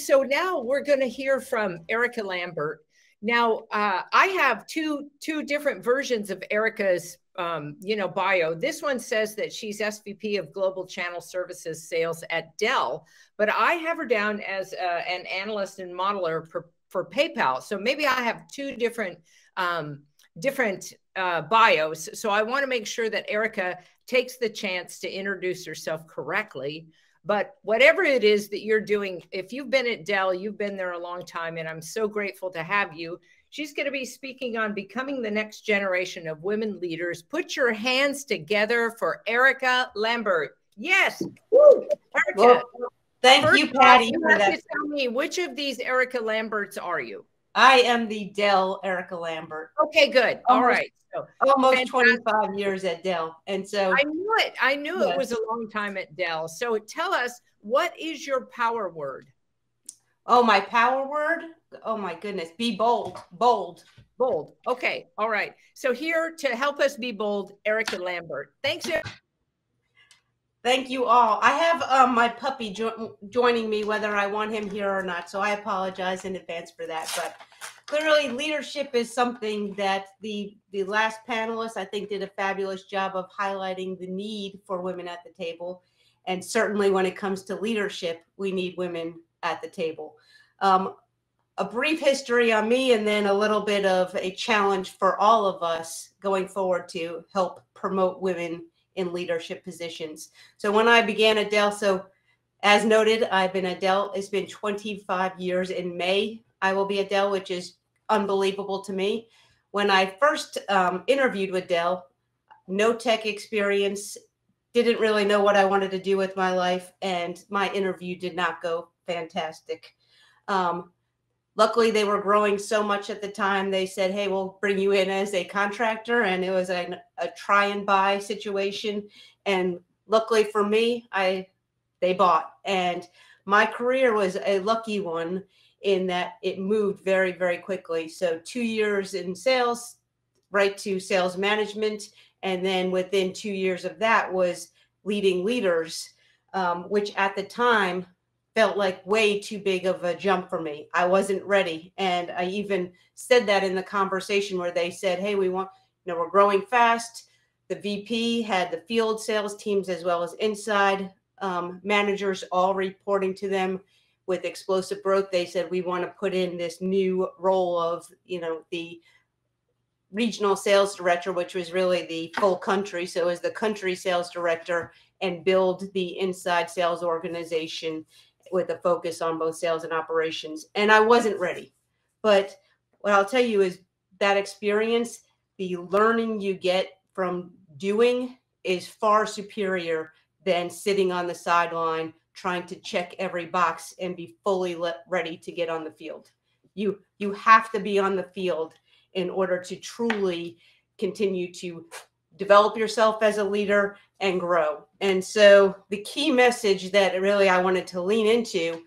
so now we're going to hear from Erica Lambert. Now, I have two different versions of Erica's, bio. This one says that she's SVP of Global Channel Services Sales at Dell, but I have her down as an analyst and modeler for PayPal. So maybe I have two different bios. So I want to make sure that Erica takes the chance to introduce herself correctly. But whatever it is that you're doing, if you've been at Dell, you've been there a long time, and I'm so grateful to have you. She's going to be speaking on becoming the next generation of women leaders. Put your hands together for Erica Lambert. Yes. Woo. Erica. Well, thank you, Patty. You have to tell me, which of these Erica Lamberts are you? I am the Dell Erica Lambert. Okay, good. All right. So, almost 25 years at Dell. And so I knew it. I knew it was a long time at Dell. So tell us, what is your power word? Oh, my power word? Oh, my goodness. Be bold. Bold. Bold. Okay. All right. So here to help us be bold, Erica Lambert. Thanks, Erica. Thank you all. I have my puppy joining me, whether I want him here or not. So I apologize in advance for that. But clearly, leadership is something that the last panelist, I think, did a fabulous job of highlighting the need for women at the table. And certainly when it comes to leadership, we need women at the table. A brief history on me, and then a little bit of a challenge for all of us going forward to help promote women in leadership positions. So when I began at Dell, so as noted, I've been at Dell. It's been 25 years. In May, I will be at Dell, which is unbelievable to me. When I first interviewed with Dell, no tech experience, didn't really know what I wanted to do with my life, and my interview did not go fantastic. Luckily, they were growing so much at the time. They said, hey, we'll bring you in as a contractor. And it was a try and buy situation. And luckily for me, they bought. And my career was a lucky one in that it moved very, very quickly. So 2 years in sales, right to sales management. And then within 2 years of that was leading leaders, which at the time felt like way too big of a jump for me. I wasn't ready. And I even said that in the conversation where they said, hey, we're growing fast. The VP had the field sales teams as well as inside managers all reporting to them with explosive growth. They said, we want to put in this new role of, the regional sales director, which was really the full country. So as the country sales director, and build the inside sales organization with a focus on both sales and operations. And I wasn't ready. But what I'll tell you is that experience, the learning you get from doing is far superior than sitting on the sideline trying to check every box and be fully ready to get on the field. You have to be on the field in order to truly continue to develop yourself as a leader and grow. And so the key message that really I wanted to lean into,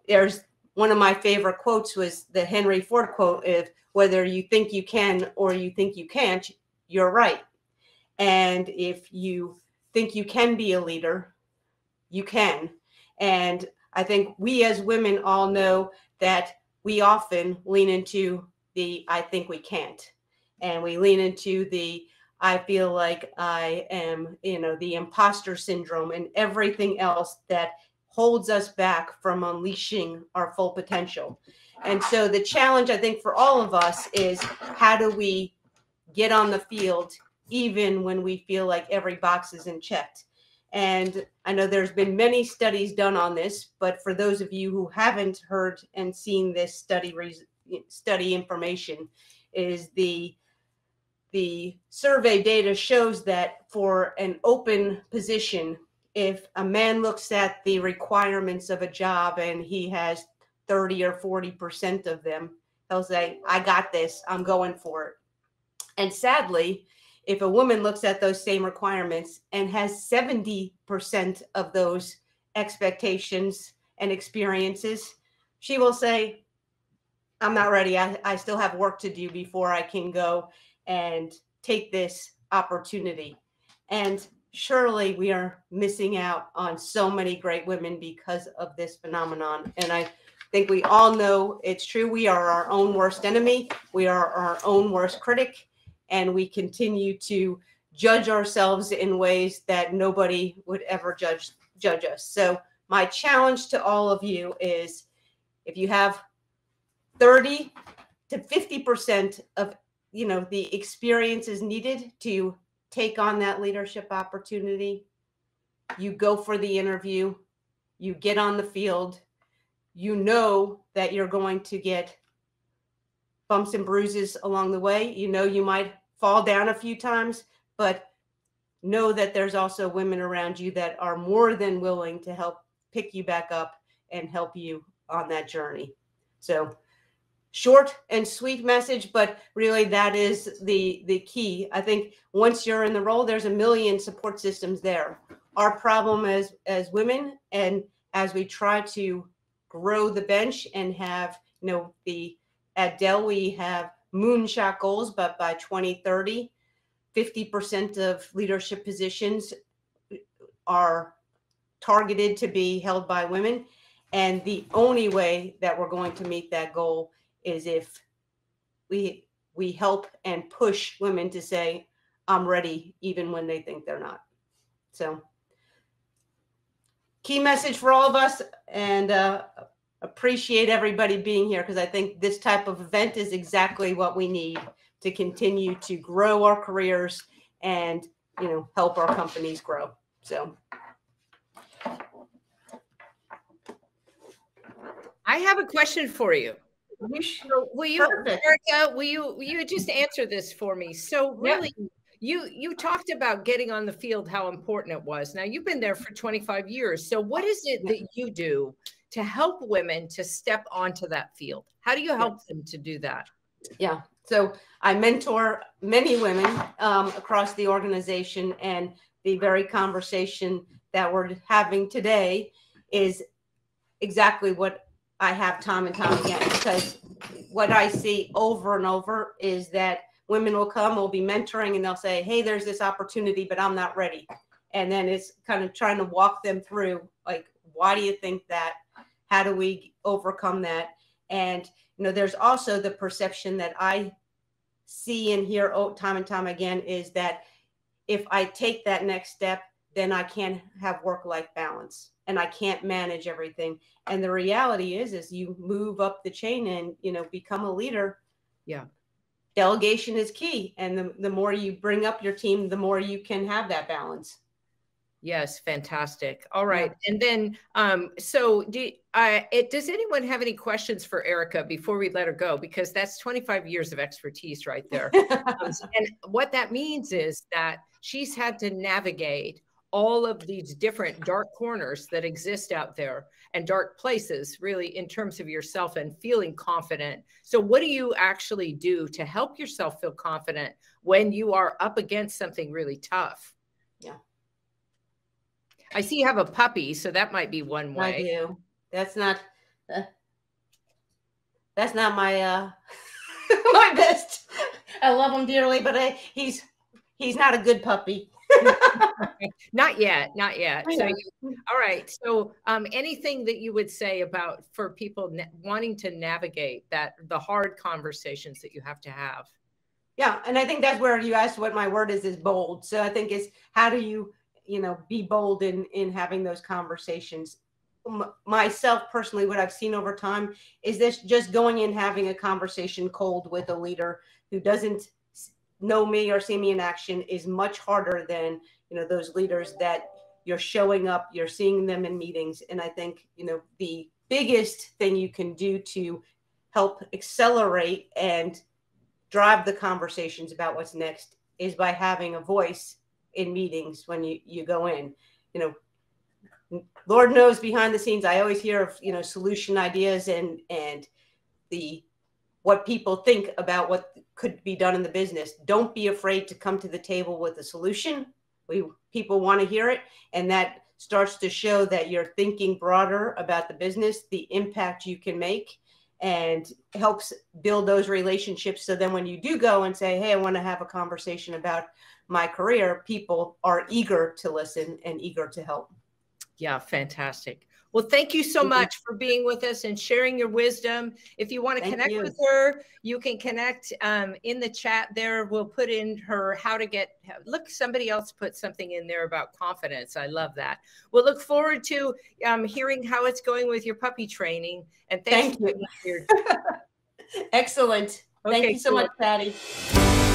there's one of my favorite quotes was the Henry Ford quote of whether you think you can or you think you can't, you're right. And if you think you can be a leader, you can. And I think we as women all know that we often lean into the I think we can't. And we lean into the I feel like I am, the imposter syndrome and everything else that holds us back from unleashing our full potential. And so the challenge, I think, for all of us is how do we get on the field even when we feel like every box isn't checked? And I know there's been many studies done on this, but for those of you who haven't heard and seen this study information, is the survey data shows that for an open position, if a man looks at the requirements of a job and he has 30 or 40% of them, he'll say, I got this, I'm going for it. And sadly, if a woman looks at those same requirements and has 70% of those expectations and experiences, she will say, I'm not ready. I still have work to do before I can go and take this opportunity. And surely we are missing out on so many great women because of this phenomenon. And I think we all know it's true. We are our own worst enemy. We are our own worst critic, and we continue to judge ourselves in ways that nobody would ever judge us. So my challenge to all of you is, if you have 30 to 50% of the experiences needed to take on that leadership opportunity, you go for the interview, you get on the field, you know that you're going to get bumps and bruises along the way. You know you might fall down a few times, but know that there's also women around you that are more than willing to help pick you back up and help you on that journey. So short and sweet message, but really that is the key. I think once you're in the role, there's a million support systems there. Our problem as women, and as we try to grow the bench and have, at Dell, we have moonshot goals, but by 2030, 50% of leadership positions are targeted to be held by women. And the only way that we're going to meet that goal is if we help and push women to say, I'm ready, even when they think they're not. So key message for all of us, and appreciate everybody being here, because I think this type of event is exactly what we need to continue to grow our careers and, help our companies grow. So I have a question for you. Will you, Erica, will you just answer this for me? So really, you talked about getting on the field, how important it was. Now, you've been there for 25 years. So what is it that you do to help women to step onto that field? How do you help them to do that? Yeah. So I mentor many women across the organization, and the very conversation that we're having today is exactly what I have time and time again, because what I see over and over is that women will come, we'll be mentoring, and they'll say, hey, there's this opportunity, but I'm not ready. And then it's kind of trying to walk them through, like, why do you think that? How do we overcome that? And, there's also the perception that I see and hear time and time again, is that if I take that next step, then I can't have work-life balance and I can't manage everything. And the reality is you move up the chain and, become a leader. Yeah. Delegation is key. And the more you bring up your team, the more you can have that balance. Yes. Fantastic. All right. Yeah. And then, so does anyone have any questions for Erica before we let her go? Because that's 25 years of expertise right there. And what that means is that she's had to navigate all of these different dark corners that exist out there, and dark places, really, in terms of yourself and feeling confident. So what do you actually do to help yourself feel confident when you are up against something really tough? Yeah. I see you have a puppy, so that might be one way. I do. That's not my my best. I love him dearly, but he's not a good puppy. Not yet. So all right. So anything that you would say about, for people wanting to navigate the hard conversations that you have to have? Yeah. And I think that's where you asked what my word is bold. So I think it's, how do you, be bold in having those conversations? Myself personally, what I've seen over time is this: just going in, having a conversation cold with a leader who doesn't know me or see me in action is much harder than, those leaders that you're showing up, you're seeing them in meetings. And I think, the biggest thing you can do to help accelerate and drive the conversations about what's next is by having a voice in meetings when you go in. Lord knows behind the scenes, I always hear of, solution ideas and what people think about what could be done in the business. Don't be afraid to come to the table with a solution. People want to hear it. And that starts to show that you're thinking broader about the business, the impact you can make, and helps build those relationships. So then when you do go and say, hey, I want to have a conversation about my career, people are eager to listen and eager to help. Yeah, fantastic. Well, thank you so much for being with us and sharing your wisdom. If you want to connect with her, you can connect in the chat there. We'll put in her how to get, look, somebody else put something in there about confidence. I love that. We'll look forward to hearing how it's going with your puppy training. And thank you. Excellent. Okay, thank you so much, Patty.